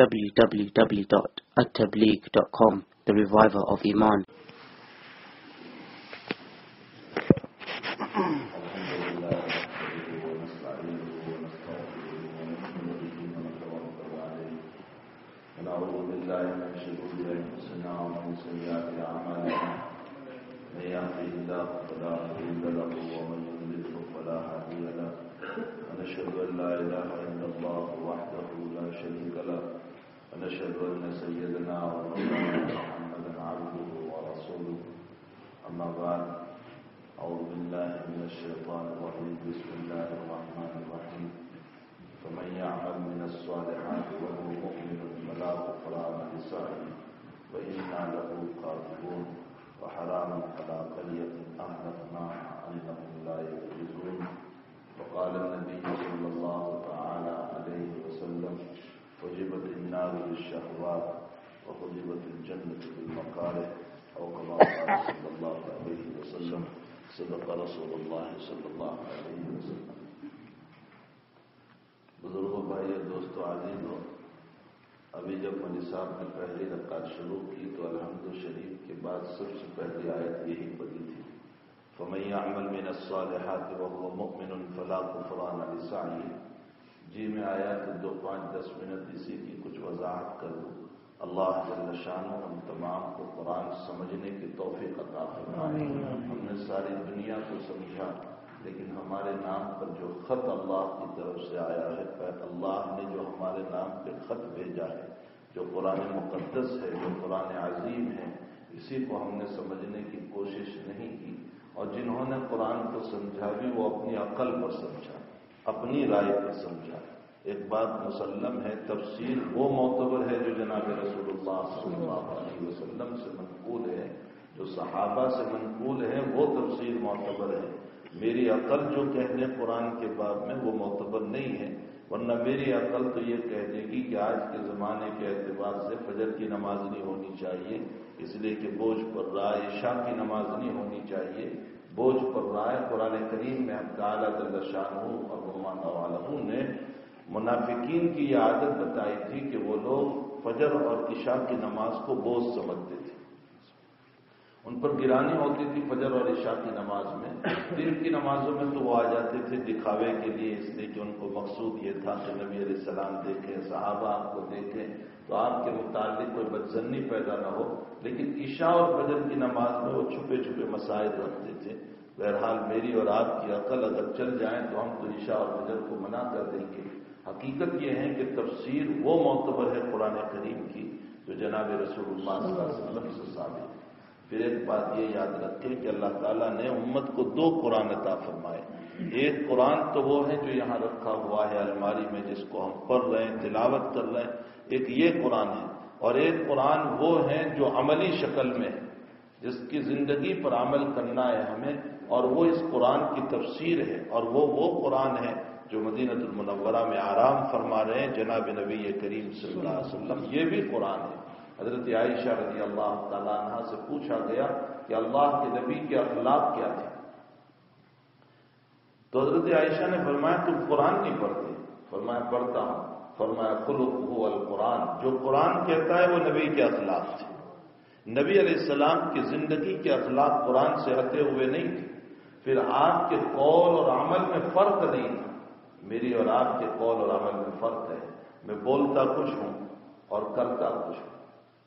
www.attableek.com, the reviver of Iman. ونعوذ بالله من شرور أنفسنا ومن سيئات أعمالنا من يهده الله فلا مضل له ومن يضلل فلا هادي له ونشهد أن لا إله إلا الله وحده لا شريك له ونشهد أن سيدنا ونبينا محمدا عبده ورسوله أما بعد أعوذ بالله من الشيطان الرجيم بسم الله الرحمن الرحيم فمن يعمل من الصالحات وهو مؤمن فلا كفران لسعيه وإنا له كاتبون وحرام على قرية أهلكناها أنهم لا يرجعون وقال النبي صلى الله تعالى عليه وسلم وجبت النار بالشهوات وحجبت الجنة بالمكاره أو كما قال صلى الله عليه وسلم صدق رسول الله صلی اللہ علیہ وسلم. بزرگوں بھائی دوستو عزیزو، ابھی جب مولوی صاحب نے پہلی رکعت شروع کی تو الحمد شریف کے بعد سب سے پہلی آیت یہی پڑھی تھی، فَمَن يَعْمَلْ مِنَ الصَّالِحَاتِ وَهُوَ مُؤْمِنٌ فَلَا كُفْرَانَ لِسَعْيِهِ. جی میں آیا کہ 2-5-10 منٹ اسی کی کچھ وضاحت کر دوں. اللہ جل شانہ ہم تمام کو قرآن سمجھنے کی توفیق عطا فرمائے. ہم نے ساری دنیا کو سمجھا، لیکن ہمارے نام پر جو خط اللہ کی طرف سے آیا ہے، اللہ نے جو ہمارے نام پہ خط بھیجا ہے، جو قرآن مقدس ہے، جو قرآن عظیم ہے، اسی کو ہم نے سمجھنے کی کوشش نہیں کی. اور جنہوں نے قرآن کو سمجھا بھی وہ اپنی عقل پر سمجھا، اپنی رائے پر سمجھا. ایک بات مسلم ہے، تفسیر وہ معتبر ہے جو جناب رسول اللہ صلی اللہ علیہ وسلم سے منقول ہے، جو صحابہ سے منقول ہے، وہ تفسیر معتبر ہے. میری عقل جو کہہ دے قرآن کے باب میں وہ معتبر نہیں ہے، ورنہ میری عقل تو یہ کہہ دے گی کہ آج کے زمانے کے اعتبار سے فجر کی نماز نہیں ہونی چاہیے، اس لیے کہ بوجھ پر رہا ہے. عشاء کی نماز نہیں ہونی چاہیے، بوجھ پر رہا ہے. قرآن کریم میں اب تعالیٰ جل شانہ اور رحمٰن نے منافقین کی یہ عادت بتائی تھی کہ وہ لوگ فجر اور عشاء کی نماز کو بوجھ سمجھتے تھے. ان پر گرانی ہوتی تھی فجر اور عشاء کی نماز میں. دن کی نمازوں میں تو وہ آ جاتے تھے دکھاوے کے لیے، اس لیے کہ ان کو مقصود یہ تھا کہ نبی علیہ السلام دیکھیں، صحابہ آپ کو دیکھیں تو آپ کے متعلق کوئی بدظنی پیدا نہ ہو. لیکن عشاء اور فجر کی نماز میں وہ چھپے چھپے مسائل رکھتے تھے. بہرحال میری اور آپ کی عقل اگر چل جائیں تو ہم تو عشاء اور فجر کو منع کر دیں گے. حقیقت یہ ہے کہ تفسیر وہ معتبر ہے قرآن کریم کی جو جناب رسول اللہ صلی اللہ علیہ وسلم سے ثابت ہے. پھر ایک بات یہ یاد رکھیں کہ اللہ تعالیٰ نے امت کو 2 قرآن عطا فرمائے. ایک قرآن تو وہ ہے جو یہاں رکھا ہوا ہے الماری میں، جس کو ہم پڑھ رہے ہیں، تلاوت کر رہے ہیں، ایک یہ قرآن ہے. اور ایک قرآن وہ ہے جو عملی شکل میں ہے، جس کی زندگی پر عمل کرنا ہے ہمیں، اور وہ اس قرآن کی تفسیر ہے. اور وہ قرآن ہے جو مدینہ المنورہ میں آرام فرما رہے ہیں جناب نبی کریم صلی اللہ علیہ وسلم. یہ بھی قرآن ہے. حضرت عائشہ رضی اللہ تعالیٰ عنہ سے پوچھا گیا کہ اللہ کے نبی کے اخلاق کیا تھے، تو حضرت عائشہ نے فرمایا تم قرآن نہیں پڑھتے؟ فرمایا پڑھتا ہوں. فرمایا خلقہ القرآن، جو قرآن کہتا ہے وہ نبی کے اخلاق تھے. نبی علیہ السلام کی زندگی کے اخلاق قرآن سے ہٹے ہوئے نہیں تھے. پھر آپ کے قول اور عمل میں فرق نہیں تھا. میری اور آپ کے قول اور عمل میں فرق ہے. میں بولتا کچھ ہوں اور کرتا کچھ ہوں.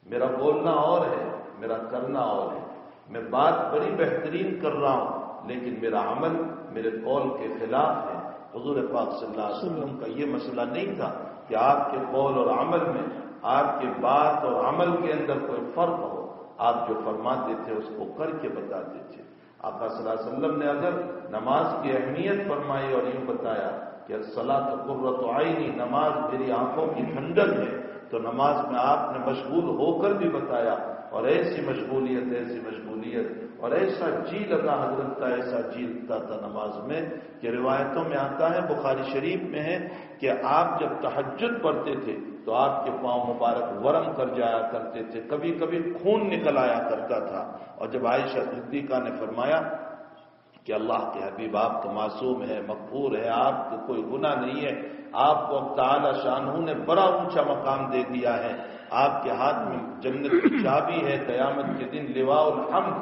میرا بولنا اور ہے، میرا کرنا اور ہے. میں بات بڑی بہترین کر رہا ہوں لیکن میرا عمل میرے قول کے خلاف ہے. حضور پاک صلی اللہ علیہ وسلم کا یہ مسئلہ نہیں تھا کہ آپ کے قول اور عمل میں، آپ کے بات اور عمل کے اندر کوئی فرق ہو. آپ جو فرماتے تھے اس کو کر کے بتاتے تھے. آقا صلی اللہ علیہ وسلم نے اگر نماز کی اہمیت فرمائی اور یوں بتایا کہ الصلاۃ قرۃ عینی، نماز میری آنکھوں کی ٹھنڈک ہے، تو نماز میں آپ نے مشغول ہو کر بھی بتایا. اور ایسی مشغولیت اور ایسا جی لگا حضرت کا، ایسا جی لگتا تھا نماز میں کہ روایتوں میں آتا ہے، بخاری شریف میں ہے کہ آپ جب تہجد پڑھتے تھے تو آپ کے پاؤں مبارک ورم کر جایا کرتے تھے، کبھی کبھی خون نکل آیا کرتا تھا. اور جب عائشہ صدیقہ نے فرمایا کہ اللہ کے حبیب آپ تو معصوم ہے، مغفور ہے، آپ کو کوئی گناہ نہیں ہے، آپ کو تعالی شانہ نے بڑا اونچا مقام دے دیا ہے، آپ کے ہاتھ میں جنت کی چابی ہے، قیامت کے دن لواء الحمد،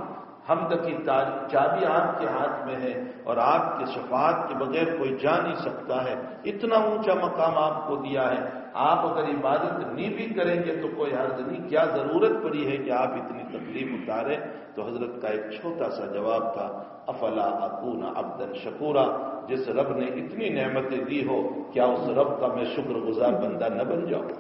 حمد کی چابی آپ کے ہاتھ میں ہے، اور آپ کے شفاعت کے بغیر کوئی جا نہیں سکتا ہے، اتنا اونچا مقام آپ کو دیا ہے، آپ اگر عبادت نہیں بھی کریں گے تو کوئی حرج نہیں، کیا ضرورت پڑی ہے کہ آپ اتنی تکلیف اتاریں؟ تو حضرت کا ایک چھوٹا سا جواب تھا، افلا اکون عبدا شکورا، جس رب نے اتنی نعمتیں دی ہو کیا اس رب کا میں شکر گزار بندہ نہ بن جاؤں؟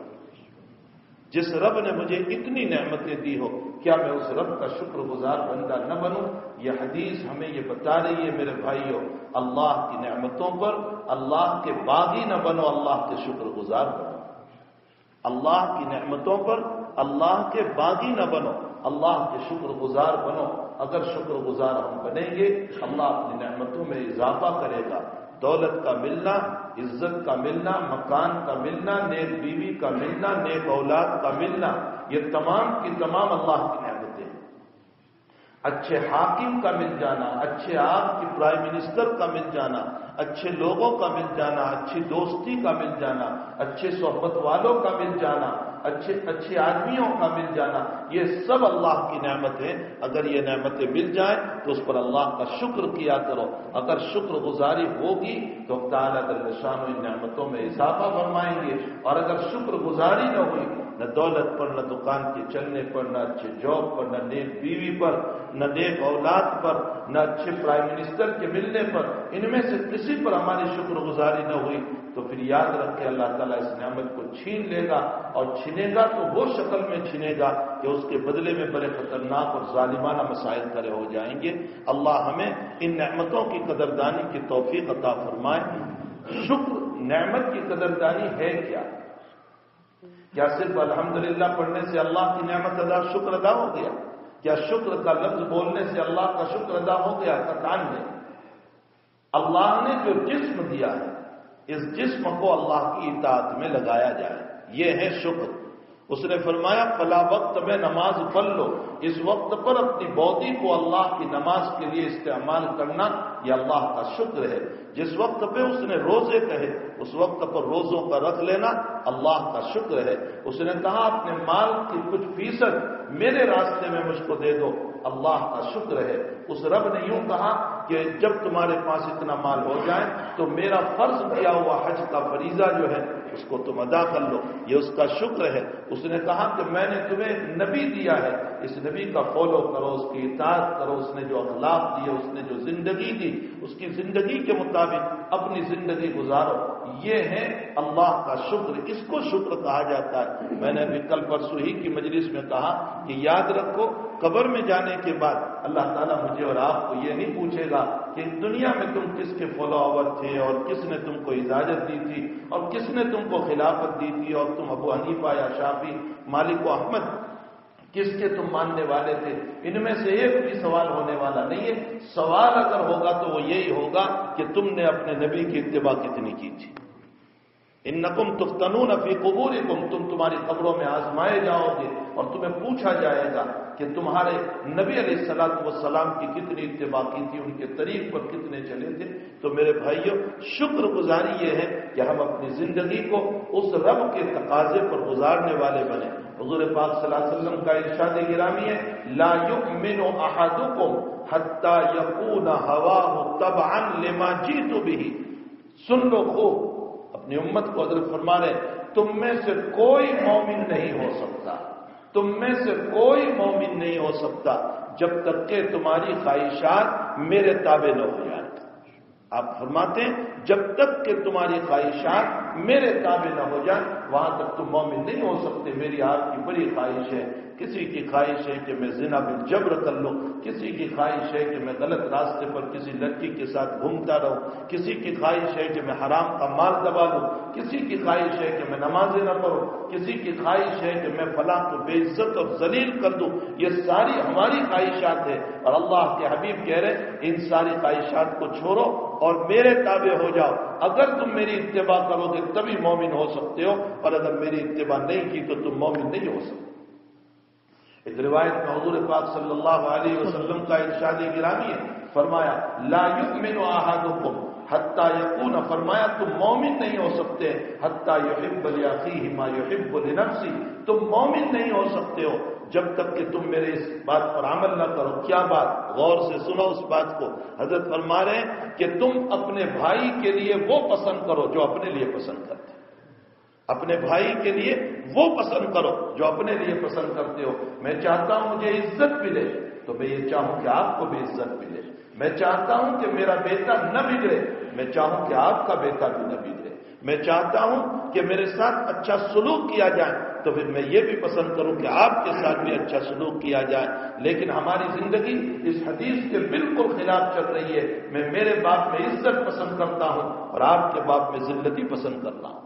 جس رب نے مجھے اتنی نعمتیں دی ہو کیا میں اس رب کا شکر گزار بندہ نہ بنوں؟ یہ حدیث ہمیں یہ بتا رہی ہے میرے بھائیوں، اللہ کی نعمتوں پر اللہ کے باغی نہ بنو، اللہ کے شکر گزار بنو۔ اللہ کی نعمتوں پر اللہ کے باغی نہ بنو، اللہ کے شکر گزار بنو۔ اگر شکر گزار ہم بنیں گے اللہ اپنی نعمتوں میں اضافہ کرے گا، دولت کا ملنا، عزت کا ملنا، مکان کا ملنا، نیک بیوی کا ملنا، نیک اولاد کا ملنا، یہ تمام کی تمام اللہ کی نعمتیں ہیں۔ اچھے حاکم کا مل جانا، اچھے آپ کی پرائم منسٹر کا مل جانا، اچھے لوگوں کا مل جانا، اچھی دوستی کا مل جانا، اچھے صحبت والوں کا مل جانا، اچھے آدمیوں کا مل جانا، یہ سب اللہ کی نعمت ہے۔ اگر یہ نعمتیں مل جائیں تو اس پر اللہ کا شکر کیا کرو۔ اگر شکر گزاری ہوگی تو تعالیٰ جل شانہ ان نعمتوں میں اضافہ فرمائیں گے، اور اگر شکر گزاری نہ ہوئی، نہ دولت پر، نہ دکان کے چلنے پر، نہ اچھے جاب پر، نہ نیک بیوی پر، نہ نیک اولاد پر، نہ اچھے پرائم منسٹر کے ملنے پر، ان میں سے کسی پر ہماری شکر گزاری نہ ہوئی تو پھر یاد رکھے اللہ تعالیٰ اس نعمت کو چھین لے گا، اور چھینے گا تو وہ شکل میں چھینے گا کہ اس کے بدلے میں بڑے خطرناک اور ظالمانہ مسائل کھڑے ہو جائیں گے۔ اللہ ہمیں ان نعمتوں کی قدردانی کی توفیق عطا فرمائے۔ شکر نعمت کی قدردانی ہے کیا صرف الحمدللہ پڑھنے سے اللہ کی نعمت شکر ادا ہو گیا؟ کیا شکر کا لفظ بولنے سے اللہ کا شکر ادا ہو گیا؟ قطعاً نہیں۔ اللہ نے جو جسم دیا ہے اس جسم کو اللہ کی اطاعت میں لگایا جائے، یہ ہے شکر۔ اس نے فرمایا فلا وقت میں نماز پڑھ لو، اس وقت پر اپنی باڈی کو اللہ کی نماز کے لیے استعمال کرنا یہ اللہ کا شکر ہے۔ جس وقت پہ اس نے روزے کہے اس وقت پر روزوں کا رکھ لینا اللہ کا شکر ہے۔ اس نے کہا اپنے مال کی کچھ فیصد میرے راستے میں مجھ کو دے دو، اللہ کا شکر ہے۔ اس رب نے یوں کہا کہ جب تمہارے پاس اتنا مال ہو جائے تو میرا فرض کیا ہوا حج کا فریضہ جو ہے اس کو تم ادا کر لو، یہ اس کا شکر ہے۔ اس نے کہا کہ میں نے تمہیں ایک نبی دیا ہے، اس نبی کا فالو کرو، اس کی اطاعت کرو، اس نے جو اخلاق دیے، اس نے جو زندگی دی اس کی زندگی کے مطابق اپنی زندگی گزارو، یہ ہے اللہ کا شکر، اس کو شکر کہا جاتا ہے۔ میں نے ابھی کل پرسوں ہی کی مجلس میں کہا کہ یاد رکھو قبر میں جانے کے بعد اللہ تعالیٰ مجھے اور آپ کو یہ نہیں پوچھے گا کہ دنیا میں تم کس کے فالوور تھے اور کس نے تم کو اجازت دی تھی اور کس نے تم کو خلافت دی تھی، اور تم ابو حنیفہ یا شافعی، مالک و احمد کس کے تم ماننے والے تھے، ان میں سے ایک بھی سوال ہونے والا نہیں ہے۔ سوال اگر ہوگا تو وہ یہی ہوگا کہ تم نے اپنے نبی کی اتباع کتنی کی تھی۔ انکم تفتنون فی قبورکم، تم تمہاری قبروں میں آزمائے جاؤ گے اور تمہیں پوچھا جائے گا کہ تمہارے نبی علیہ السلام کی کتنی اتباع کی تھی، ان کے طریق پر کتنے چلے تھے۔ تو میرے بھائیوں شکر گزاری یہ ہے کہ ہم اپنی زندگی کو اس رب کے تقاضے پر گزارنے والے بنے۔ حضور پاک صلی اللہ علیہ وسلم کا ارشاد گرامی ہے لا یؤمن احدکم حتی یکون ہواہ تبعا لما جئت بہ۔ سن لو خوب، اپنی امت کو حضرت فرما رہے تم میں سے کوئی مومن نہیں ہو سکتا، تم میں سے کوئی مومن نہیں ہو سکتا جب تک کہ تمہاری خواہشات میرے تابع نہ ہو جائیں۔ آپ فرماتے ہیں جب تک کہ تمہاری خواہشات میرے تابع نہ ہو جائیں وہاں تک تم مومن نہیں ہو سکتے۔ میری آپ کی بڑی خواہش ہے، کسی کی خواہش ہے کہ میں زنا بالجبر کر لوں، کسی کی خواہش ہے کہ میں غلط راستے پر کسی لڑکی کے ساتھ گھومتا رہوں، کسی کی خواہش ہے کہ میں حرام کا مال دبا لوں، کسی کی خواہش ہے کہ میں نمازیں نہ پڑھوں، کسی کی خواہش ہے کہ میں فلاں کو بے عزت اور ذلیل کر دوں۔ یہ ساری ہماری خواہشات ہیں، اور اللہ کے حبیب کہہ رہے ان ساری خواہشات کو چھوڑو اور میرے تابع ہو جاؤ۔ اگر تم میری اتباع کرو گے تبھی مومن ہو سکتے ہو، اور اگر میری اتباع نہیں کی تو تم مومن نہیں ہو سکتے۔ ایک روایت میں حضور پاک صلی اللہ علیہ وسلم کا ارشاد گرامی ہے، فرمایا لا یؤمن احدکم حتی یکون، فرمایا تم مومن نہیں ہو سکتے حتی یحب لاخیہ ما یحب لنفسہ، تم مومن نہیں ہو سکتے ہو جب تک کہ تم میرے اس بات پر عمل نہ کرو۔ کیا بات؟ غور سے سنو اس بات کو۔ حضرت فرما رہے ہیں کہ تم اپنے بھائی کے لیے وہ پسند کرو جو اپنے لیے پسند کرتے، اپنے بھائی کے لیے وہ پسند کرو جو اپنے لیے پسند کرتے ہو۔ میں چاہتا ہوں مجھے عزت ملے تو میں یہ چاہوں کہ آپ کو بھی عزت ملے، میں چاہتا ہوں کہ میرا بیٹا نہ بگڑے، میں چاہوں کہ آپ کا بیٹا بھی نہ بگڑے، میں چاہتا ہوں کہ میرے ساتھ اچھا سلوک کیا جائے تو پھر میں یہ بھی پسند کروں کہ آپ کے ساتھ بھی اچھا سلوک کیا جائے۔ لیکن ہماری زندگی اس حدیث کے بالکل خلاف چل رہی ہے۔ میں میرے باپ میں عزت پسند کرتا ہوں اور آپ کے باپ میں ذلتی پسند کرتا ہوں۔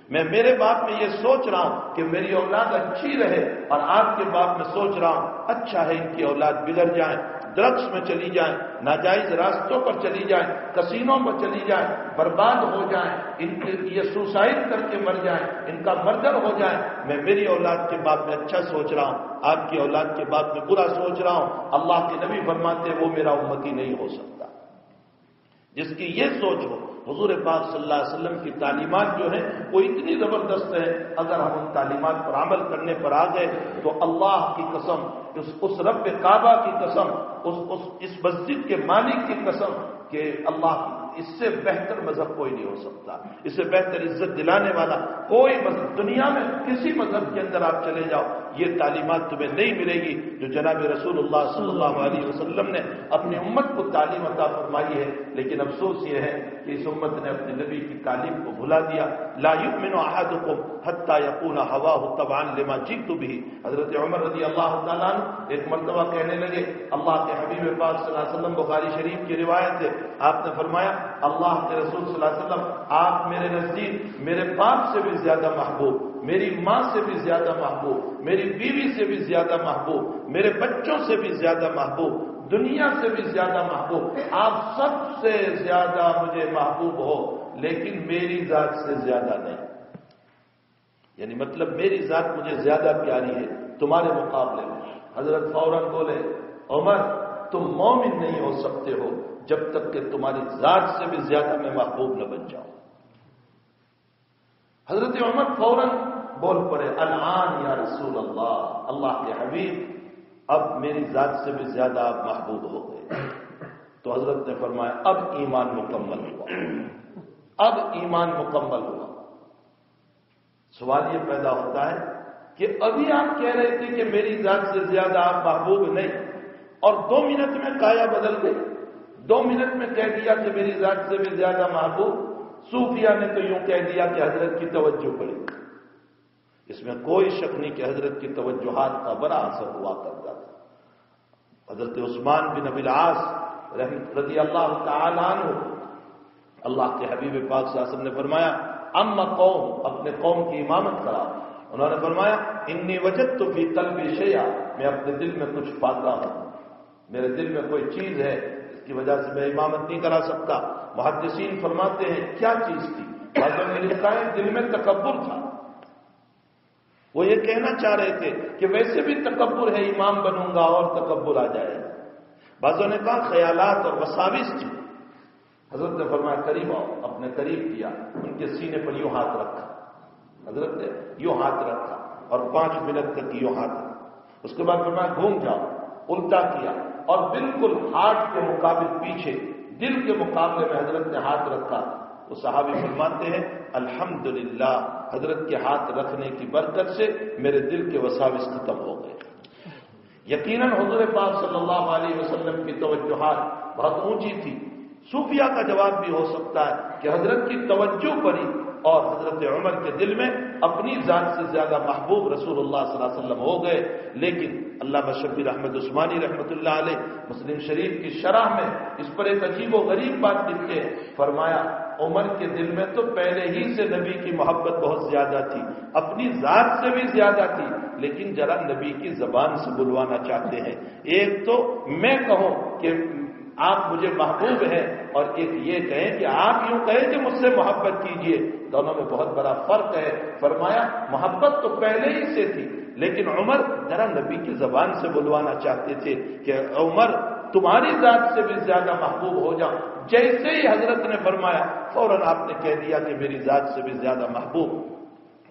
میں میرے باپ میں یہ سوچ رہا ہوں کہ میری اولاد اچھی رہے اور آپ کے باپ میں سوچ رہا ہوں اچھا ہے ان کی اولاد بگڑ جائیں، ڈرگس میں چلی جائیں، ناجائز راستوں پر چلی جائیں، کسینوں پر چلی جائیں، برباد ہو جائیں، ان کے یہ سوسائڈ کر کے مر جائیں، ان کا مردر ہو جائے۔ میں میری اولاد کے باپ میں اچھا سوچ رہا ہوں، آپ کی اولاد کے باپ میں برا سوچ رہا ہوں۔ اللہ کے نبی فرماتے وہ میرا امتی نہیں ہو سکتا۔ جس کی یہ سوچ ہو، حضور پاک صلی اللہ علیہ وسلم کی تعلیمات جو ہیں وہ اتنی زبردست ہیں، اگر ہم ان تعلیمات پر عمل کرنے پر آ گئے تو اللہ کی قسم، اس رب کعبہ کی قسم، اس مسجد کے مالک کی قسم کہ اللہ اس سے بہتر مذہب کوئی نہیں ہو سکتا، اس سے بہتر عزت دلانے والا کوئی مذہب دنیا میں کسی مذہب کے اندر آپ چلے جاؤ یہ تعلیمات تمہیں نہیں ملے گی جو جناب رسول اللہ صلی اللہ علیہ وسلم نے اپنی امت کو تعلیم عطا فرمائی ہے۔ لیکن افسوس یہ ہے کہ اس امت نے اپنے نبی کی تعلیم کو بھلا دیا۔ لا یؤمن احدکم حتی یکون ہواہ تبعا لما جئت بہ۔ حضرت عمر رضی اللہ تعالیٰ عنہ ایک مرتبہ کہنے لگے، اللہ کے حبیب پاک صلی اللہ علیہ وسلم، بخاری شریف کی روایت ہے، آپ نے فرمایا اللہ کے رسول صلی اللہ علیہ وسلم آپ میرے نزدیک میرے باپ سے بھی زیادہ محبوب، میری ماں سے بھی زیادہ محبوب، میری بیوی سے بھی زیادہ محبوب، میرے بچوں سے بھی زیادہ محبوب، دنیا سے بھی زیادہ محبوب، آپ سب سے زیادہ مجھے محبوب ہو لیکن میری ذات سے زیادہ نہیں۔ یعنی مطلب میری ذات مجھے زیادہ پیاری ہے تمہارے مقابلے میں۔ حضرت فوراً بولے عمر تم مومن نہیں ہو سکتے ہو جب تک کہ تمہاری ذات سے بھی زیادہ میں محبوب نہ بن جاؤں۔ حضرت عمر فوراً بول پڑے الآن یا رسول اللہ، اللہ کے حبیب اب میری ذات سے بھی زیادہ آپ محبوب ہو گئے۔ تو حضرت نے فرمایا اب ایمان مکمل ہوا، اب ایمان مکمل ہوا۔ سوال یہ پیدا ہوتا ہے کہ ابھی آپ کہہ رہے تھے کہ میری ذات سے زیادہ آپ محبوب نہیں، اور 2 منٹ میں کایا بدل گئی، 2 منٹ میں کہہ دیا کہ میری ذات سے بھی زیادہ محبوب۔ صوفیہ نے تو یوں کہہ دیا کہ حضرت کی توجہ پڑی۔ اس میں کوئی شک نہیں کہ حضرت کی توجہات کا بڑا اثر ہوا کرتا تھا۔ حضرت عثمان بن ابی العاص رضی اللہ تعالی عنہ، اللہ کے حبیب پاک صلی اللہ علیہ وسلم نے فرمایا اما قوم، اپنے قوم کی امامت کرا۔ انہوں نے فرمایا انی وجدت فی قلبی شیئا، میں اپنے دل میں کچھ پاتا ہوں، میرے دل میں کوئی چیز ہے اس کی وجہ سے میں امامت نہیں کرا سکتا۔ محدثین فرماتے ہیں کیا چیز تھی؟ بعضوں نے لکھا ہے دل میں تکبر تھا، وہ یہ کہنا چاہ رہے تھے کہ ویسے بھی تکبر ہے، امام بنوں گا اور تکبر آ جائے گا۔ بعضوں نے کہا خیالات اور وساوس تھی۔ حضرت نے فرمایا قریب آؤ، اپنے قریب کیا، ان کے سینے پر یوں ہاتھ رکھا، حضرت نے یوں ہاتھ رکھا اور 5 منٹ تک یوں ہاتھ رکھا۔ اس کے بعد فرمایا گھوم جاؤ، الٹا کیا اور بالکل ہاتھ کے مقابل پیچھے دل کے مقابلے میں حضرت نے ہاتھ رکھا۔ وہ صحابی فرماتے ہیں الحمدللہ حضرت کے ہاتھ رکھنے کی برکت سے میرے دل کے وساوس ختم ہو گئے۔ یقیناً حضور پاک صلی اللہ علیہ وسلم کی توجہات بہت اونچی تھی۔ صوفیہ کا جواب بھی ہو سکتا ہے کہ حضرت کی توجہ پڑی اور حضرت عمر کے دل میں اپنی ذات سے زیادہ محبوب رسول اللہ صلی اللہ علیہ وسلم ہو گئے۔ لیکن علامہ شبیر احمد عثمانی رحمۃ اللہ علیہ مسلم شریف کی شرح میں اس پر ایک عجیب و غریب بات لکھتے ہیں، فرمایا عمر کے دل میں تو پہلے ہی سے نبی کی محبت بہت زیادہ تھی، اپنی ذات سے بھی زیادہ تھی، لیکن ذرا نبی کی زبان سے بلوانا چاہتے ہیں۔ ایک تو میں کہوں کہ آپ مجھے محبوب ہیں، اور ایک یہ کہیں کہ آپ یوں کہیں کہ مجھ سے محبت کیجئے، دونوں میں بہت بڑا فرق ہے۔ فرمایا محبت تو پہلے ہی سے تھی، لیکن عمر ذرا نبی کی زبان سے بلوانا چاہتے تھے کہ عمر تمہاری ذات سے بھی زیادہ محبوب ہو جاؤ۔ جیسے ہی حضرت نے فرمایا فوراً آپ نے کہہ دیا کہ میری ذات سے بھی زیادہ محبوب۔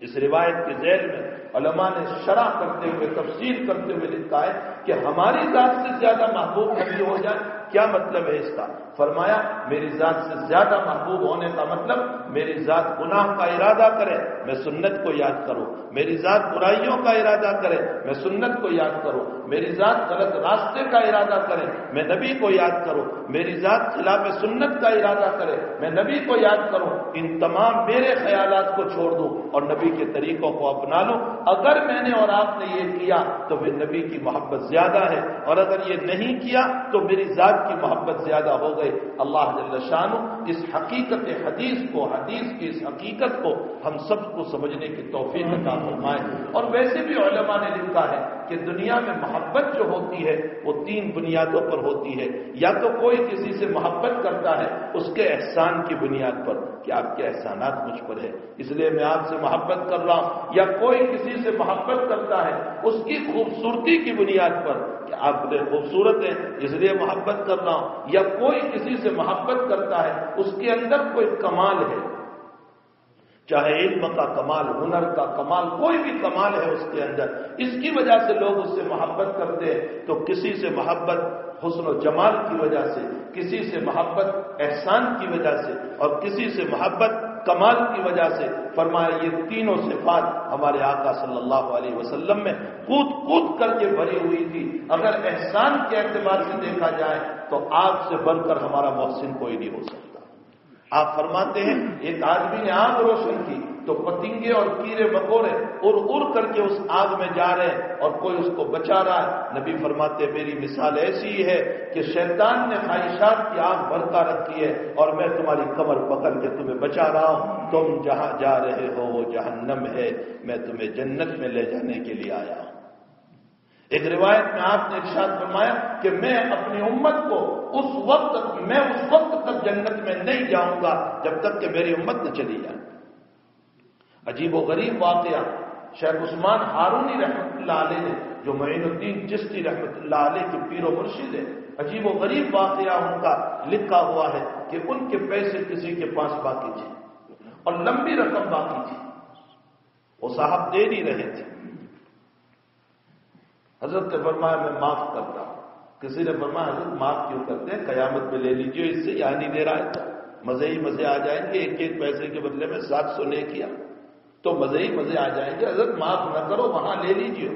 اس روایت کے ذیل میں علماء نے شرح کرتے ہوئے تفصیل کرتے ہوئے لکھا ہے کہ ہماری ذات سے زیادہ محبوب نبی ہو جائے، کیا مطلب ہے اس کا؟ فرمایا میری ذات سے زیادہ محبوب ہونے کا مطلب میری ذات گناہ کا ارادہ کرے، میں سنت کو یاد کروں، میری ذات برائیوں کا ارادہ کرے، میں سنت کو یاد کروں، میری ذات غلط راستے کا ارادہ کرے، میں نبی کو یاد کروں، میری ذات خلاف سنت کا ارادہ کرے، میں نبی کو یاد کروں، ان تمام میرے خیالات کو چھوڑ دوں اور نبی کے طریقوں کو اپنا لوں۔ اگر میں نے اور آپ نے یہ کیا تو پھر نبی کی محبت زیادہ ہے، اور اگر یہ نہیں کیا تو میری ذات کی محبت زیادہ ہو گئی۔ اللہ جل شانہ اس حقیقت حدیث کو، حدیث کی اس حقیقت کو ہم سب کو سمجھنے کی توفیق عطا فرمائے۔ اور ویسے بھی علماء نے لکھا ہے کہ دنیا میں محبت جو ہوتی ہے وہ 3 بنیادوں پر ہوتی ہے، یا تو کوئی کسی سے محبت کرتا ہے اس کے احسان کی بنیاد پر کہ آپ کے احسانات مجھ پر ہے اس لیے میں آپ سے محبت کر رہا ہوں، یا کوئی کسی سے محبت کرتا ہے اس کی خوبصورتی کی بنیاد پر کہ آپ بڑے خوبصورت ہیں اس لیے محبت کر رہا ہوں، یا کوئی کسی سے محبت کرتا ہے اس کے اندر کوئی کمال ہے، چاہے علم کا کمال، ہنر کا کمال، کوئی بھی کمال ہے اس کے اندر، اس کی وجہ سے لوگ اس سے محبت کرتے ہیں۔ تو کسی سے محبت حسن و جمال کی وجہ سے، کسی سے محبت احسان کی وجہ سے، اور کسی سے محبت کمال کی وجہ سے۔ فرمایا یہ تینوں صفات ہمارے آقا صلی اللہ علیہ وسلم میں کود کود کر کے بھری ہوئی تھی۔ اگر احسان کے اعتبار سے دیکھا جائے تو آگ سے بڑھ کر ہمارا محسن کوئی نہیں ہو سکتا۔ آپ فرماتے ہیں ایک آدمی نے آگ روشن کی تو پتنگے اور کیڑے مکوڑے اڑ کر کے اس آگ میں جا رہے ہیں اور کوئی اس کو بچا رہا ہے۔ نبی فرماتے میری مثال ایسی ہے کہ شیطان نے خواہشات کی آگ بھڑکا رکھی ہے اور میں تمہاری کمر پکڑ کے تمہیں بچا رہا ہوں، تم جہاں جا رہے ہو وہ جہنم ہے، میں تمہیں جنت میں لے جانے کے لیے آیا ہوں۔ ایک روایت میں آپ نے ارشاد فرمایا کہ میں اپنی امت کو اس وقت تک جنت میں نہیں جاؤں گا جب تک کہ میری امت نہ چلی جائے۔ عجیب و غریب واقعہ شیخ عثمان ہارونی رحمۃ اللہ علیہ نے، جو معین الدین چشتی رحمۃ اللہ علیہ کے پیر و مرشد ہے، عجیب و غریب واقعہ ان کا لکھا ہوا ہے کہ ان کے پیسے کسی کے پاس باقی تھے اور لمبی رقم باقی تھی، وہ صاحب دے نہیں رہے تھے۔ حضرت نے فرمایا میں معاف کرتا ہوں۔ کسی نے فرمایا حضرت معاف کیوں کرتے ہیں، قیامت میں لے لیجیے، اس سے یہاں نہیں دے رہا ہے تو مزے ہی مزے آ جائیں گے، ایک ایک پیسے کے بدلے میں 700 نے کیا تو مزے ہی مزے آ جائیں گے، حضرت معاف نہ کرو وہاں لے لیجیے۔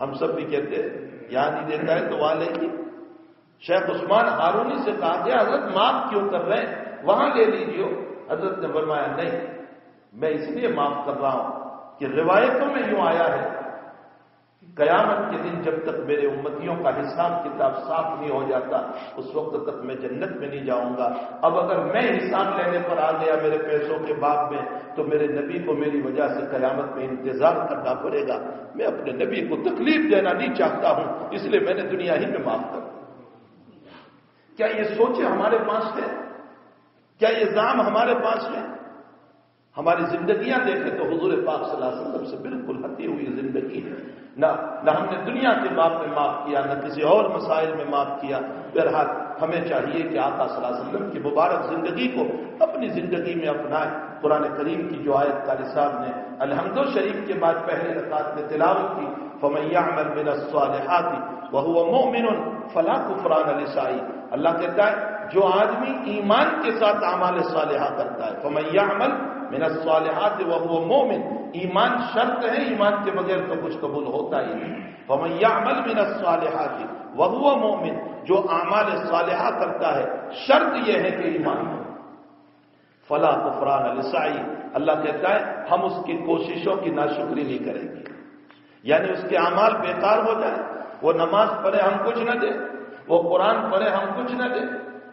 ہم سب بھی کہتے ہیں یہاں نہیں دیتا ہے تو وہاں لے لیجیے۔ شیخ عثمان ہارونی سے کہا گیا حضرت معاف کیوں کر رہے ہیں، وہاں لے لیجیے۔ حضرت نے فرمایا نہیں، میں اس لیے معاف کر رہا ہوں کہ روایتوں میں یوں آیا ہے قیامت کے دن جب تک میرے امتیوں کا حساب کتاب صاف نہیں ہو جاتا اس وقت تک میں جنت میں نہیں جاؤں گا۔ اب اگر میں حساب لینے پر آ گیا میرے پیسوں کے باب میں تو میرے نبی کو میری وجہ سے قیامت میں انتظار کرنا پڑے گا۔ میں اپنے نبی کو تکلیف دینا نہیں چاہتا ہوں، اس لیے میں نے دنیا ہی میں معاف کر دیا۔ کیا یہ سوچیں ہمارے پاس ہے؟ کیا یہ زعم ہمارے پاس ہے؟ ہماری زندگیاں دیکھیں تو حضور پاک صلی اللہ علیہ وسلم سے بالکل ہٹی ہوئی زندگی ہے۔ نہ ہم نے دنیا کے باب میں معاف کیا، نہ کسی اور مسائل میں معاف کیا۔ بہرحال ہمیں چاہیے کہ آقا صلی اللہ علیہ وسلم کی مبارک زندگی کو اپنی زندگی میں اپنائیں۔ قرآن کریم کی جو آیت قاری صاحب نے الحمد شریف کے بعد پہلے رکعت میں تلاوت کی، فَمَن يَعْمَلْ مِنَ الصَّالِحَاتِ وَهُوَ مُؤْمِنٌ فَلَا كُفْرَانَ لِسَعْيِهِ۔ اللہ کہتا ہے جو آدمی ایمان کے ساتھ اعمال صالحہ کرتا ہے، فَمَن يَعْمَلْ مِنَ الصَّالِحَاتِ وَهُوَ مُؤْمِنٌ، ایمان شرط ہے، ایمان کے بغیر تو کچھ قبول ہوتا ہی نہیں۔ فَمَن يَعْمَلْ مِنَ الصَّالِحَاتِ وَهُوَ مُؤْمِنٌ، جو اعمال صالحہ کرتا ہے شرط یہ ہے کہ ایمان ہو، فَلَا كُفْرَانَ لِسَعْيِهِ، اللہ کہتا ہے ہم اس کی کوششوں کی ناشکری نہیں کریں گے، یعنی اس کے اعمال بیکار ہو جائیں، وہ نماز پڑھے ہم کچھ نہ دیں، وہ قرآن پڑھے ہم کچھ نہ دیں،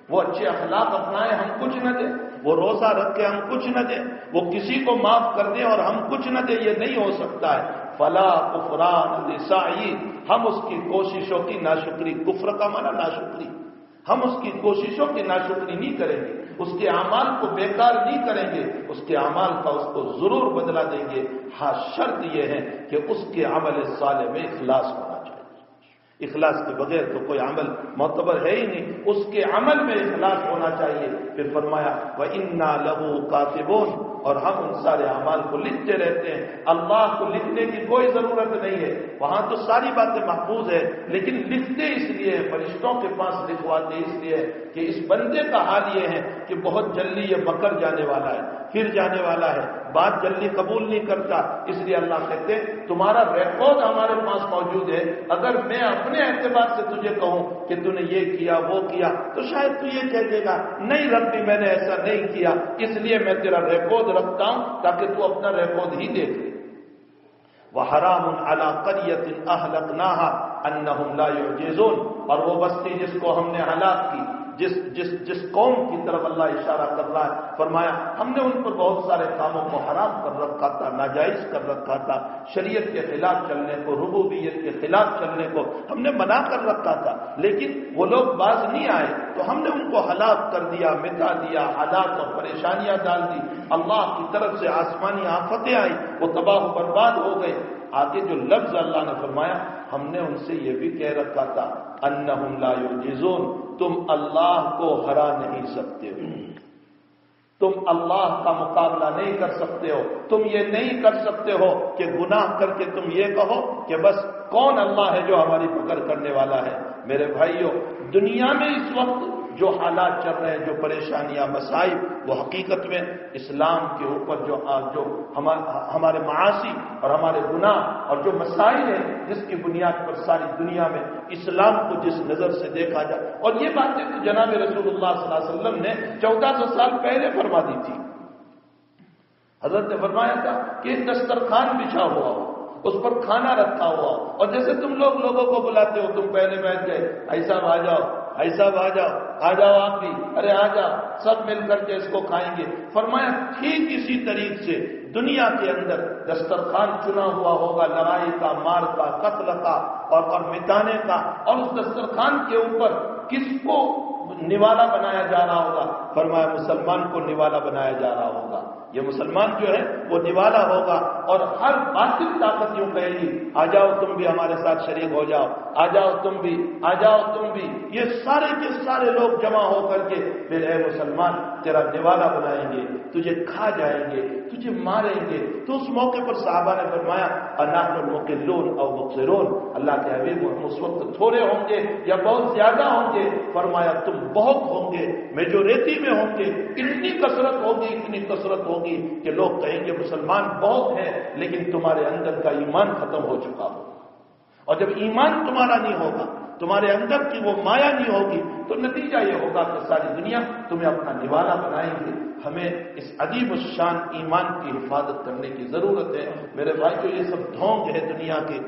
وہ اچھے اخلاق اپنائے ہم کچھ نہ دیں، وہ روزہ رکھے ہم کچھ نہ دیں، وہ کسی کو معاف کر دیں اور ہم کچھ نہ دیں، یہ نہیں ہو سکتا ہے۔ فلا کفران لسعی، ہم اس کی کوششوں کی ناشکری، کفر کا معنی ناشکری، ہم اس کی کوششوں کی ناشکری نہیں کریں گے، اس کے اعمال کو بیکار نہیں کریں گے، اس کے اعمال کا اس کو ضرور بدلہ دیں گے۔ ہاں شرط یہ ہے کہ اس کے عمل صالح میں اخلاص ہونا چاہیے۔ اخلاص کے بغیر تو کوئی عمل معتبر ہے ہی نہیں، اس کے عمل میں اخلاص ہونا چاہیے۔ پھر فرمایا وَإِنَّا لَهُ كَاتِبُونَ، اور ہم ان سارے اعمال کو لکھتے رہتے ہیں۔ اللہ کو لکھنے کی کوئی ضرورت نہیں ہے، وہاں تو ساری باتیں محفوظ ہے، لیکن لکھتے اس لیے فرشتوں کے پاس لکھواتے اس لیے کہ اس بندے کا حال یہ ہے کہ بہت جلدی یہ مکر جانے والا ہے، پھر جانے والا ہے، بات جلدی قبول نہیں کرتا، اس لیے اللہ کہتے ہیں تمہارا ریکارڈ ہمارے پاس موجود ہے، اگر میں اپنے اعتبار سے تجھے کہوں کہ تو نے یہ کیا وہ کیا تو شاید تو یہ کہہ دے گا نہیں ربی میں نے ایسا نہیں کیا، اس لیے میں تیرا ریکارڈ رکھتا ہوں تاکہ تو اپنا ریکارڈ ہی دیکھ لے۔ وَحَرَامٌ عَلَىٰ قَرْيَةٍ أَهْلَكْنَاهَا أَنَّهُمْ لَا يُعْجِزُونَ، اور وہ بستی جس کو ہم نے ہلاک کی، جس قوم کی طرف اللہ اشارہ کر رہا ہے، فرمایا ہم نے ان پر بہت سارے کاموں کو حرام کر رکھا تھا، ناجائز کر رکھا تھا، شریعت کے خلاف چلنے کو، ربوبیت کے خلاف چلنے کو ہم نے منع کر رکھا تھا، لیکن وہ لوگ باز نہیں آئے تو ہم نے ان کو ہلاک کر دیا، مٹا دیا، حالات اور پریشانیاں ڈال دی، اللہ کی طرف سے آسمانی آفتیں آئی، وہ تباہ و برباد ہو گئے۔ آگے جو لفظ اللہ نے فرمایا ہم نے ان سے یہ بھی کہہ رکھا تھا انہم لا یعجزون، تم اللہ کو ہرا نہیں سکتے ہو، تم اللہ کا مقابلہ نہیں کر سکتے ہو، تم یہ نہیں کر سکتے ہو کہ گناہ کر کے تم یہ کہو کہ بس کون اللہ ہے جو ہماری پکڑ کرنے والا ہے۔ میرے بھائیوں، دنیا میں اس وقت جو حالات چل رہے ہیں، جو پریشانیاں مسائل، وہ حقیقت میں اسلام کے اوپر جو ہمارے معاصی اور ہمارے گناہ اور جو مسائل ہیں جس کی بنیاد پر ساری دنیا میں اسلام کو جس نظر سے دیکھا جائے، اور یہ باتیں تو جناب رسول اللہ صلی اللہ علیہ وسلم نے 1400 سال پہلے فرما دی تھی۔ حضرت نے فرمایا تھا کہ دسترخوان بچھا ہوا ہو، اس پر کھانا رکھا ہوا ہو، اور جیسے تم لوگوں کو بلاتے ہو، تم پہلے بیٹھ گئے، ایسا آ جاؤ، ایسا آ جاؤ آپ بھی، ارے آ جاؤ، سب مل کر کے اس کو کھائیں گے۔ فرمایا ٹھیک اسی طریقے سے دنیا کے اندر دسترخوان چنا ہوا ہوگا لڑائی کا، مار کا، قتل کا اور مٹانے کا، اور اس دسترخوان کے اوپر کس کو نوالا بنایا جا رہا ہوگا؟ فرمایا مسلمان کو نوالا بنایا جا رہا ہوگا۔ یہ مسلمان جو ہے وہ نوالا ہوگا، اور ہر باطل طاقت یوں کہے گی آ جاؤ تم بھی ہمارے ساتھ شریک ہو جاؤ، آ جاؤ تم بھی، آ جاؤ تم بھی۔ یہ سارے کے سارے لوگ جمع ہو کر کے پھر اے مسلمان تیرا نوالا بنائیں گے، تجھے کھا جائیں گے، تجھے ماریں گے۔ تو اس موقع پر صحابہ نے فرمایا انحن المقلون او مقصرون، اللہ کے حبیب ہم اس وقت تھوڑے ہوں گے یا بہت زیادہ ہوں گے؟ فرمایا تم بہت ہوں گے، میجورٹی میں ہوں گے، اتنی کثرت ہوگی کہ لوگ کہیں گے مسلمان بہت ہیں لیکن تمہارے اندر کا ایمان ختم ہو چکا ہو، اور جب ایمان تمہارا نہیں ہوگا، تمہارے اندر کی وہ مایا نہیں ہوگی، تو نتیجہ یہ ہوگا کہ ساری دنیا تمہیں اپنا نوالا بنائیں گے۔ ہمیں اس عظیم الشان ایمان کی حفاظت کرنے کی ضرورت ہے۔ میرے بھائی جو یہ سب ڈھونگ ہے دنیا کے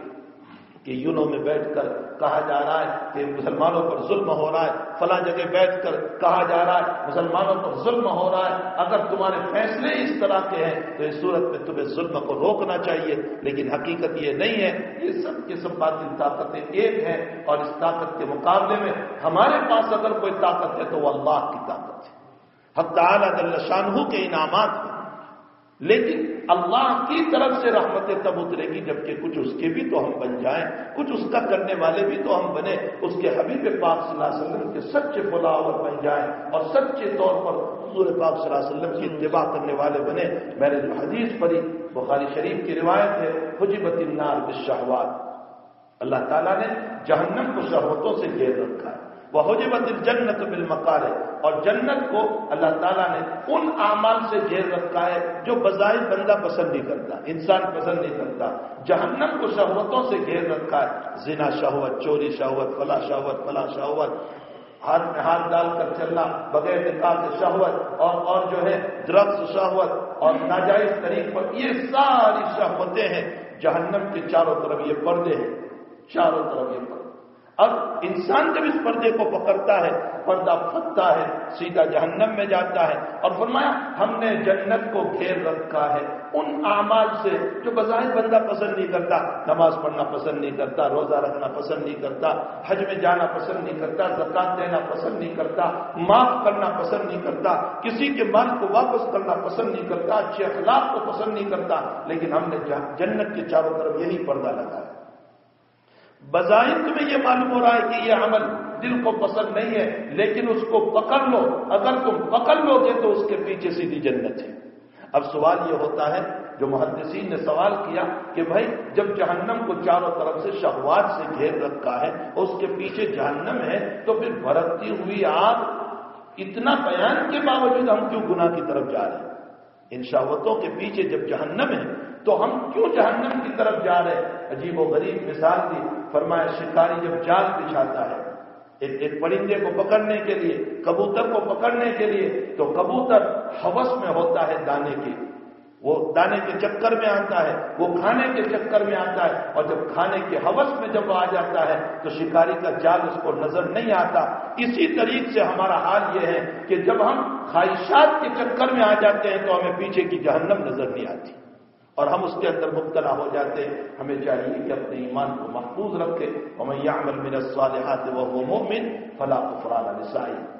کہ یونوں میں بیٹھ کر کہا جا رہا ہے کہ مسلمانوں پر ظلم ہو رہا ہے، فلاں جگہ بیٹھ کر کہا جا رہا ہے مسلمانوں پر ظلم ہو رہا ہے، اگر تمہارے فیصلے اس طرح کے ہیں تو اس صورت میں تمہیں ظلم کو روکنا چاہیے، لیکن حقیقت یہ نہیں ہے۔ یہ سب کے سب باطل طاقتیں ایک ہیں، اور اس طاقت کے مقابلے میں ہمارے پاس اگر کوئی طاقت ہے تو وہ اللہ کی طاقت ہے، حق تعالیٰ جل شانہ کے انعامات ہیں۔ لیکن اللہ کی طرف سے رحمتیں تب اترے گی جبکہ کچھ اس کے بھی تو ہم بن جائیں، کچھ اس کا کرنے والے بھی تو ہم بنے، اس کے حبیب پاک صلی اللہ علیہ وسلم کے سچے فلاور بن جائیں اور سچے طور پر حضور پاک صلی اللہ علیہ وسلم کی اتباع کرنے والے بنے۔ میں نے جو حدیث پڑھی بخاری شریف کی روایت ہے، حجبت النار بالشہوات، اللہ تعالیٰ نے جہنم کو شہوتوں سے گھیر رکھا ہے، وحجبت الجنت بالمکارہ، اور جنت کو اللہ تعالیٰ نے ان اعمال سے گھیر رکھا ہے جو بظاہر بندہ پسند نہیں کرتا، انسان پسند نہیں کرتا۔ جہنم کو شہوتوں سے گھیر رکھا ہے، زنا شہوت، چوری شہوت، فلاں شہوت، ہاتھ میں ہاتھ ڈال کر چلنا بغیر نکاح سے شہوت، اور جو ہے ڈرگس شہوت اور ناجائز طریق پر، یہ ساری شہوتیں ہیں۔ جہنم کے چاروں طرف یہ پردے ہیں، چاروں طرف یہ پردے۔ اور انسان جب اس پردے کو پکڑتا ہے پردہ پھٹتا ہے سیدھا جہنم میں جاتا ہے. اور فرمایا ہم نے جنت کو گھیر رکھا ہے ان اعمال سے جو بظاہر بندہ پسند نہیں کرتا. نماز پڑھنا پسند نہیں کرتا, روزہ رکھنا پسند نہیں کرتا, حج میں جانا پسند نہیں کرتا, زکات دینا پسند نہیں کرتا, معاف کرنا پسند نہیں کرتا, کسی کے مال کو واپس کرنا پسند نہیں کرتا, اچھے اخلاق کو پسند نہیں کرتا. لیکن ہم نے جنت کے چاروں طرف یہی پردہ لگایا. بظاہر تمہیں یہ معلوم ہو رہا ہے کہ یہ عمل دل کو پسند نہیں ہے, لیکن اس کو پکڑ لو. اگر تم پکڑ لو گے تو اس کے پیچھے سیدھی جنت ہے. اب سوال یہ ہوتا ہے جو محدثین نے سوال کیا کہ بھائی جب جہنم کو چاروں طرف سے شہوات سے گھیر رکھا ہے اور اس کے پیچھے جہنم ہے تو پھر بھڑکتی ہوئی آگ, اتنا بیان کے باوجود ہم کیوں گناہ کی طرف جا رہے ہیں؟ ان شہوتوں کے پیچھے جب جہنم ہے تو ہم کیوں جہنم کی طرف جا رہے ہیں؟ عجیب و غریب مثال دی. فرمایا شکاری جب جال بچھاتا ہے ایک پرندے کو پکڑنے کے لیے, کبوتر کو پکڑنے کے لیے, تو کبوتر ہوس میں ہوتا ہے دانے کی, وہ دانے کے چکر میں آتا ہے, وہ کھانے کے چکر میں آتا ہے, اور جب کھانے کے ہوس میں جب آ جاتا ہے تو شکاری کا جال اس کو نظر نہیں آتا. اسی طریقے سے ہمارا حال یہ ہے کہ جب ہم خواہشات کے چکر میں آ جاتے ہیں تو ہمیں پیچھے کی جہنم نظر نہیں آتی اور ہم اس کے اندر مبتلا ہو جاتے ہیں. ہمیں چاہیے کہ اپنے ایمان کو محفوظ رکھے. وَمَن يَعْمَلْ مِنَ الصَّالِحَاتِ وَهُوَ مُؤْمِنٌ فَلَا كُفْرَانَ لِسَعْيِهِ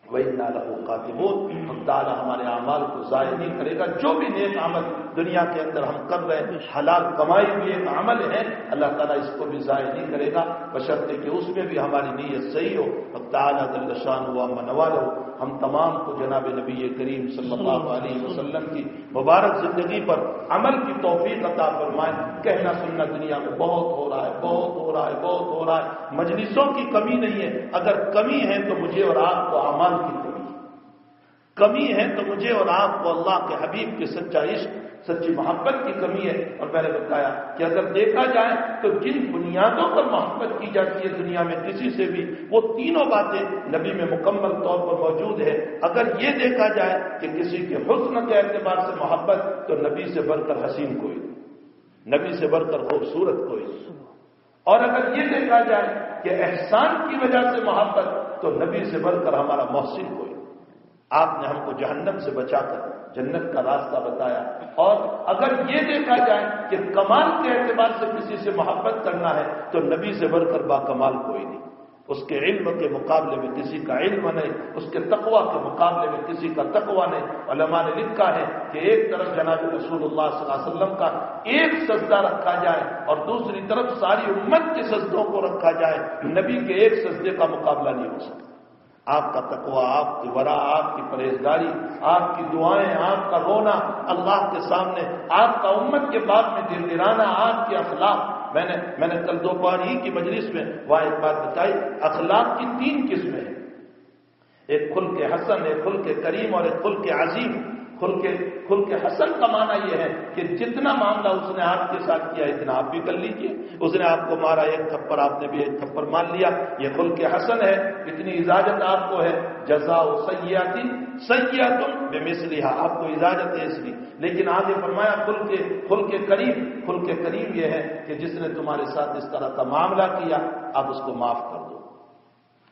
وَإِنَّا لَهُ كَاتِبُونَ. ہم تعالیٰ ہمارے اعمال کو ضائع نہیں کرے گا. جو بھی نیک عمل دنیا کے اندر ہم کر رہے ہیں, حلال کمائی بھی ایک عمل ہے, اللہ تعالیٰ اس کو بھی ضائع نہیں کرے گا بشرطے کہ اس میں بھی ہماری نیت صحیح ہو. اب تعالیٰ جل شانہ و منوالہ ہم تمام کو جناب نبی کریم صلی اللہ علیہ وسلم کی مبارک زندگی پر عمل کی توفیق عطا فرمائے. کہنا سننا دنیا میں بہت ہو رہا ہے, بہت ہو رہا ہے, بہت ہو رہا ہے. مجلسوں کی کمی نہیں ہے, اگر کمی ہے تو مجھے اور آپ کو اعمال کی کمی ہے تو مجھے اور آپ کو اللہ کے حبیب کے سچا عشق, سچی محبت کی کمی ہے. اور میں نے بتایا کہ اگر دیکھا جائے تو جن بنیادوں پر محبت کی جاتی ہے دنیا میں کسی سے بھی, وہ تینوں باتیں نبی میں مکمل طور پر موجود ہے. اگر یہ دیکھا جائے کہ کسی کے حسن کے اعتبار سے محبت تو نبی سے بڑھ کر حسین کوئی نہیں, نبی سے بڑھ کر خوبصورت کوئی نہیں. اور اگر یہ دیکھا جائے کہ احسان کی وجہ سے محبت تو نبی سے بڑھ کر ہمارا محسن کوئی. آپ نے ہم کو جہنم سے بچا کر جنت کا راستہ بتایا. اور اگر یہ دیکھا جائے کہ کمال کے اعتبار سے کسی سے محبت کرنا ہے تو نبی سے بڑھ کر با کمال کوئی نہیں. اس کے علم کے مقابلے میں کسی کا علم نہیں, اس کے تقوی کے مقابلے میں کسی کا تقوی نہیں. علماء نے لکھا ہے کہ ایک طرف جناب رسول اللہ صلی اللہ علیہ وسلم کا ایک سجدہ رکھا جائے اور دوسری طرف ساری امت کے سجدوں کو رکھا جائے, نبی کے ایک سجدے کا مقابلہ نہیں ہو سکتا. آپ کا تقوی, آپ کی ورع, آپ کی پرہیزگاری, آپ کی دعائیں, آپ کا رونا اللہ کے سامنے, آپ کا امت کے بعد میں دل گرانا, آپ کے اخلاق. میں نے کل دوپہر ہی کی مجلس میں وہاں ایک بات بتائی, اخلاق کی 3 قسمیں ہیں. ایک خلق حسن, ایک خلق کریم اور ایک خلق عظیم. خلق حسن کا معنی یہ ہے کہ جتنا معاملہ اس نے آپ کے ساتھ کیا اتنا آپ بھی کر لیجئے. اس نے آپ کو مارا 1 تھپڑ, آپ نے بھی 1 تھپڑ مار لیا, یہ خلق حسن ہے. اتنی اجازت آپ کو ہے. جزاء سیئۃ سیئۃ بمثلھا, آپ کو اجازت ہے اس لیے. لیکن آگے فرمایا خلق کریم. خلق کریم یہ ہے کہ جس نے تمہارے ساتھ اس طرح کا معاملہ کیا آپ اس کو معاف کر دو,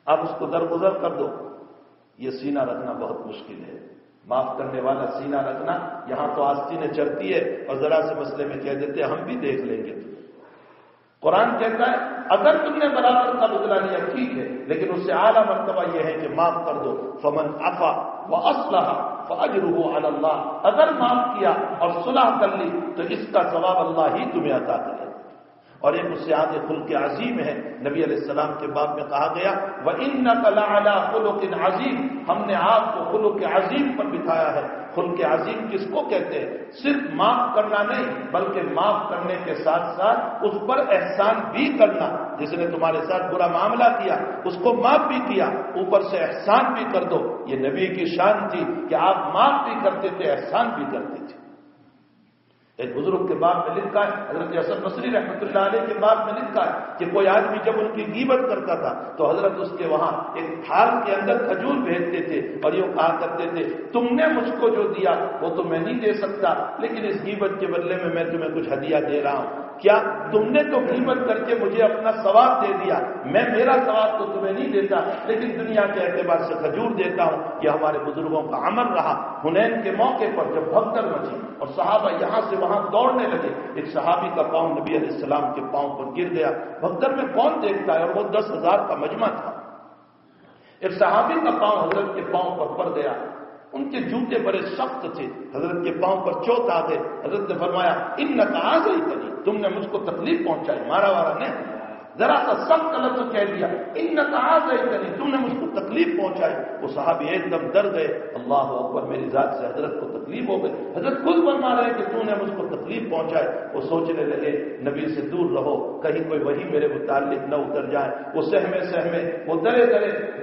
آپ اس کو درگزر کر دو. یہ سینہ رکھنا بہت مشکل ہے. معاف کرنے والا سینہ رکھنا, یہاں تو آستینیں چڑھتی ہے اور ذرا سے مسئلے میں کہہ دیتے ہم بھی دیکھ لیں گے. قرآن کہتا ہے اگر تم نے برابر کا بدلہ لیا ٹھیک ہے, لیکن اس سے اعلیٰ مرتبہ یہ ہے کہ معاف کر دو. فمن عفا واصلح فاجرہ علی اللہ. اگر معاف کیا اور صلح کر لی تو اس کا ثواب اللہ ہی تمہیں عطا کرے. اور ایک اس سے آگے خلق عظیم ہے. نبی علیہ السلام کے باب میں کہا گیا وَإِنَّكَ لَعَلَىٰ خُلُقٍ عَظِيمٍ. ہم نے آپ کو خلق عظیم پر بٹھایا ہے. خلق عظیم کس کو کہتے ہیں؟ صرف معاف کرنا نہیں بلکہ معاف کرنے کے ساتھ ساتھ اس پر احسان بھی کرنا. جس نے تمہارے ساتھ برا معاملہ کیا اس کو معاف بھی کیا, اوپر سے احسان بھی کر دو. یہ نبی کی شان تھی کہ آپ معاف بھی کرتے تھے, احسان بھی کرتے تھے. ایک بزرگ کے باب میں لکھا ہے, حضرت حسن بصری رحمۃ اللہ علیہ کے باب میں لکھا ہے کہ کوئی آدمی جب ان کی غیبت کرتا تھا تو حضرت اس کے وہاں ایک تھال کے اندر کھجور بھیجتے تھے اور یوں کہا کرتے تھے تم نے مجھ کو جو دیا وہ تو میں نہیں دے سکتا, لیکن اس غیبت کے بدلے میں تمہیں کچھ ہدیہ دے رہا ہوں. کیا تم نے تو غیبت کر کے مجھے اپنا ثواب دے دیا، میں میرا ثواب تو تمہیں نہیں دیتا، لیکن دنیا کے اعتبار سے کھجور دیتا ہوں۔ یہ ہمارے بزرگوں کا عمل رہا۔ حنین کے موقع پر جب بھگدڑ مچی اور صحابہ یہاں سے وہاں دوڑنے لگے، ایک صحابی کا پاؤں نبی علیہ السلام کے پاؤں پر گر گیا۔ بھگدڑ میں کون دیکھتا ہے، اور وہ 10,000 کا مجمع تھا۔ ایک صحابی کا پاؤں حضرت کے پاؤں پر پڑ گیا، ان کے جوتے بڑے سخت تھے، حضرت کے پاؤں پر چوٹ آ گئے۔ حضرت نے فرمایا انک آذیتنی، تم نے مجھ کو تکلیف پہنچائی، مارا وارا نہیں، ذرا سا سخت لفظ کہہ دیا، انک آذیتنی، تم نے مجھ کو تکلیف پہنچائی۔ وہ صحابی ایک دم ڈر گئے، اللہ اکبر، میری ذات سے حضرت کو تکلیف ہو گئی، حضرت خود فرما رہے کہ تو نے مجھ کو تکلیف پہنچائی۔ وہ سوچنے لگے نبی سے دور رہو، کہیں کوئی وہی میرے متعلق نہ اتر جائے۔ وہ سہمے وہ ڈرے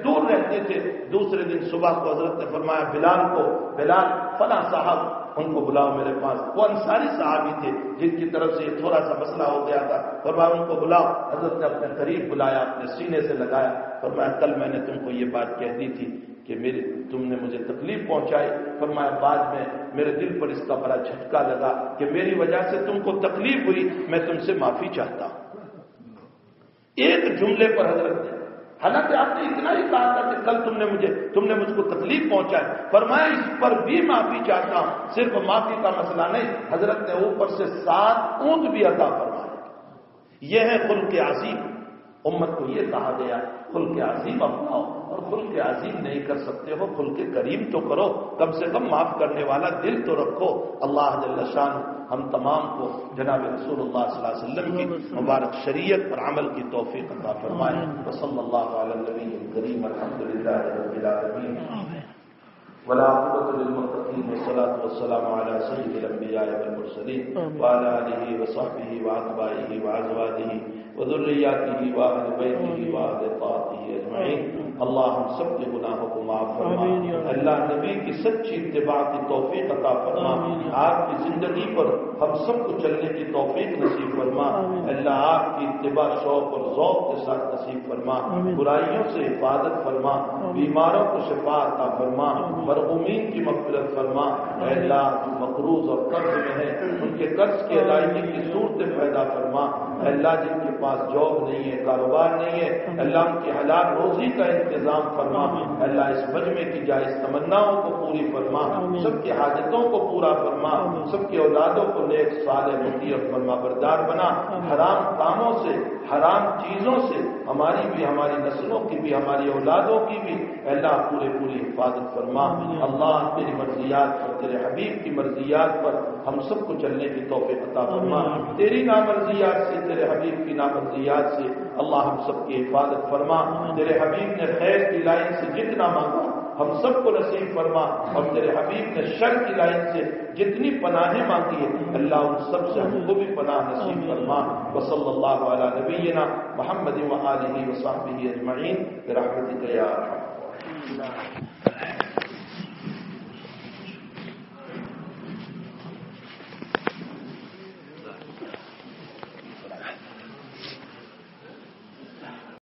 دور رہتے تھے۔ دوسرے دن صبح کو حضرت نے فرمایا بلال کو، بلال فلاں صاحب ان کو بلاؤ میرے پاس۔ وہ انصاری صحابی تھے جن کی طرف سے تھوڑا سا مسئلہ ہو گیا تھا، فرمایا ان کو بلاؤ۔ حضرت نے اپنے قریب بلایا، اپنے سینے سے لگایا، فرمایا کل میں نے تم کو یہ بات کہہ دی تھی کہ تم نے مجھے تکلیف پہنچائی۔ فرمایا بعد میں میرے دل پر اس کا بڑا جھٹکا لگا کہ میری وجہ سے تم کو تکلیف ہوئی، میں تم سے معافی چاہتا ہوں۔ ایک جملے پر حضرت نے، حالانکہ آپ نے اتنا ہی کہا تھا کہ کل تم نے مجھ کو تکلیف پہنچائی، فرمایا اس پر بھی معافی چاہتا ہوں۔ صرف معافی کا مسئلہ نہیں، حضرت نے اوپر سے 7 اونٹ بھی عطا فرمائے۔ یہ ہے خلق عظیم۔ امت کو یہ کہا گیا خلق عظیم اپناؤ، اور خلق عظیم نہیں کر سکتے ہو خلق کریم تو کرو، کم سے کم معاف کرنے والا دل تو رکھو۔ اللہ جل شان ہم تمام کو جناب رسول اللہ صلی اللہ علیہ وسلم کی مبارک شریعت پر عمل کی توفیق عطا فرمائے۔ وصلی اللہ علی النبی الکریم، الحمد للہ رب العالمین، ولا عقبۃ للمتقین، والصلاۃ والسلام علی سید الانبیاء والمرسلین، وعلی آلہ وصحبہ واتباعہ وازواجہ وذریاتہ واہل بیتہ واہل طاعتہ اجمعین۔ اللہ ہم سب کے گناہوں کو معاف فرما، اللہ نبی کی سچی اتباع کی توفیق عطا فرما، آپ کی زندگی پر ہم سب کو چلنے کی توفیق نصیب فرما، اللہ آپ کی اتباع شوق اور ذوق کے ساتھ نصیب فرما، برائیوں سے حفاظت فرما، بیماروں کو شفا عطا فرما، مرحومین کی مغفرت فرما، اے اللہ مقروض اور قرض میں ہے ان کے قرض کی ادائیگی کی صورتیں پیدا فرما، اے اللہ جن کے پاس جاب نہیں ہے، کاروبار نہیں ہے، اللہ ان کی حلال روزی کا انتظام فرما، اے اللہ اس مجمع کی جائز تمناؤں کو پوری فرما، سب کی حاجتوں کو پورا فرما، سب کی اولادوں کو نیک صالح مطیع اور فرما بردار بنا، حرام کاموں سے، حرام چیزوں سے ہماری بھی، ہماری نسلوں کی بھی، ہماری اولادوں کی بھی اے اللہ پوری حفاظت فرما۔ اللہ تیری مرضیات پر، تیرے حبیب کی مرضیات پر ہم سب کو چلنے کی توفیق عطا فرما، تیری نامرضیات سے، تیرے حبیب کی نامرضیات سے اللہ ہم سب کی حفاظت فرما، تیرے حبیب نے خیر کی لائن سے جتنا مانگا ہم سب کو نصیب فرما، اور تیرے حبیب نے شر کی لائن سے جتنی پناہیں مانگی ہے اللہ ان سب سے ہم کو بھی پناہ نصیب فرما۔ وصلی اللہ علی نبینا محمد وآلہ وصحبہ اجمعین برحمتک یا ارحم